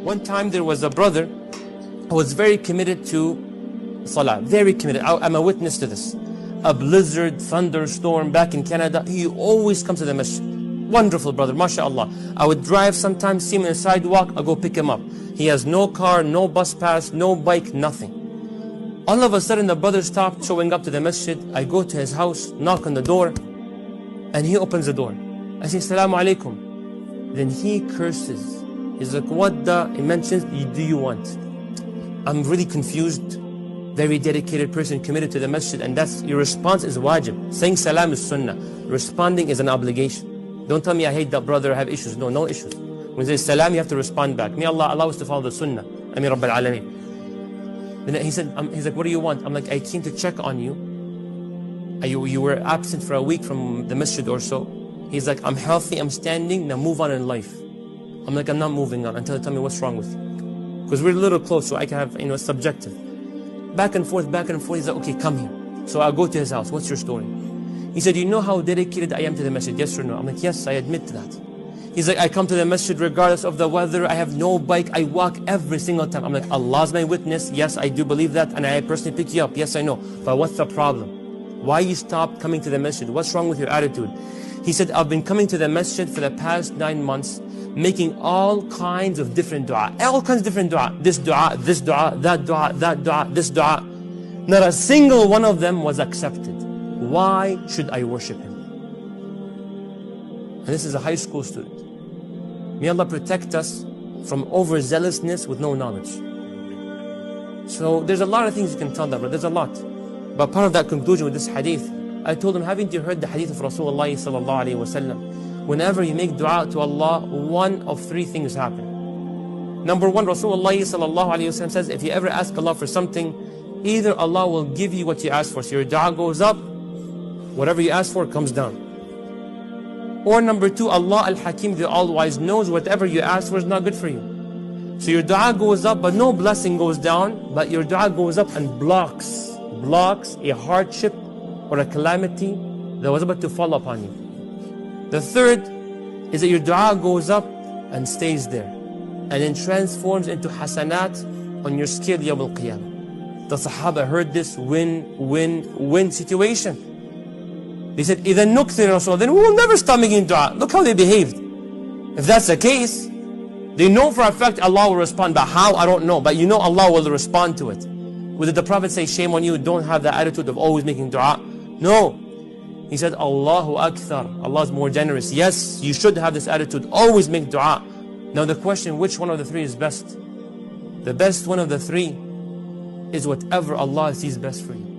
One time there was a brother who was very committed to Salah, very committed. I'm a witness to this. A blizzard, thunderstorm back in Canada, he always comes to the masjid. Wonderful brother, mashallah. I would drive sometimes, see him on the sidewalk, I'll go pick him up. He has no car, no bus pass, no bike, nothing. All of a sudden the brother stopped showing up to the masjid. I go to his house, knock on the door, and he opens the door. I say, Assalamu alaikum. Then he curses. He's like, what the, he mentions, do you want? I'm really confused. Very dedicated person committed to the masjid, and that's, your response is wajib. Saying salam is sunnah. Responding is an obligation. Don't tell me I hate that brother, I have issues. No, no issues. When you say salam, you have to respond back. May Allah allow us to follow the sunnah. Ameen Rabbil Alameen. Then he said, he's like, what do you want? I'm like, I came to check on you. You were absent for a week from the masjid or so. He's like, I'm healthy, I'm standing, now move on in life. I'm like, I'm not moving on until you tell me what's wrong with you. Because we're a little close, so I can have, it's subjective. Back and forth, back and forth. He's like, okay, come here. So I'll go to his house. What's your story? He said, you know how dedicated I am to the masjid, yes or no? I'm like, yes, I admit to that. He's like, I come to the masjid regardless of the weather. I have no bike. I walk every single time. I'm like, Allah's my witness. Yes, I do believe that. And I personally pick you up. Yes, I know. But what's the problem? Why you stopped coming to the masjid? What's wrong with your attitude? He said, I've been coming to the masjid for the past 9 months, making all kinds of different dua. All kinds of different dua. This dua, this dua, that dua, that dua, this dua. Not a single one of them was accepted. Why should I worship him? And this is a high school student. May Allah protect us from overzealousness with no knowledge. So there's a lot of things you can tell that, but there's a lot. But part of that conclusion with this hadith, I told him, haven't you heard the hadith of Rasulullah sallallahu alayhi wa sallam? Whenever you make dua to Allah, one of 3 things happen. Number 1, Rasulullah sallallahu alayhi wa sallam says, if you ever ask Allah for something, either Allah will give you what you ask for. So your dua goes up, whatever you ask for comes down. Or number 2, Allah al-Hakim, the all-wise, knows whatever you ask for is not good for you. So your dua goes up, but no blessing goes down, but your dua goes up and blocks a hardship or a calamity that was about to fall upon you. The third is that your dua goes up and stays there, and then transforms into hasanat on your scale Yawm al-Qiyamah. The Sahaba heard this win-win-win situation. They said, إِذَا نُكْثِرِ Rasulullah, then we will never stop making dua. Look how they behaved. If that's the case, they know for a fact Allah will respond, but how, I don't know. But you know Allah will respond to it. Would the Prophet say, shame on you, don't have the attitude of always making dua? No. He said, Allahu Akthar, Allah is more generous. Yes, you should have this attitude, always make dua. Now the question, which one of the 3 is best? The best one of the 3 is whatever Allah sees best for you.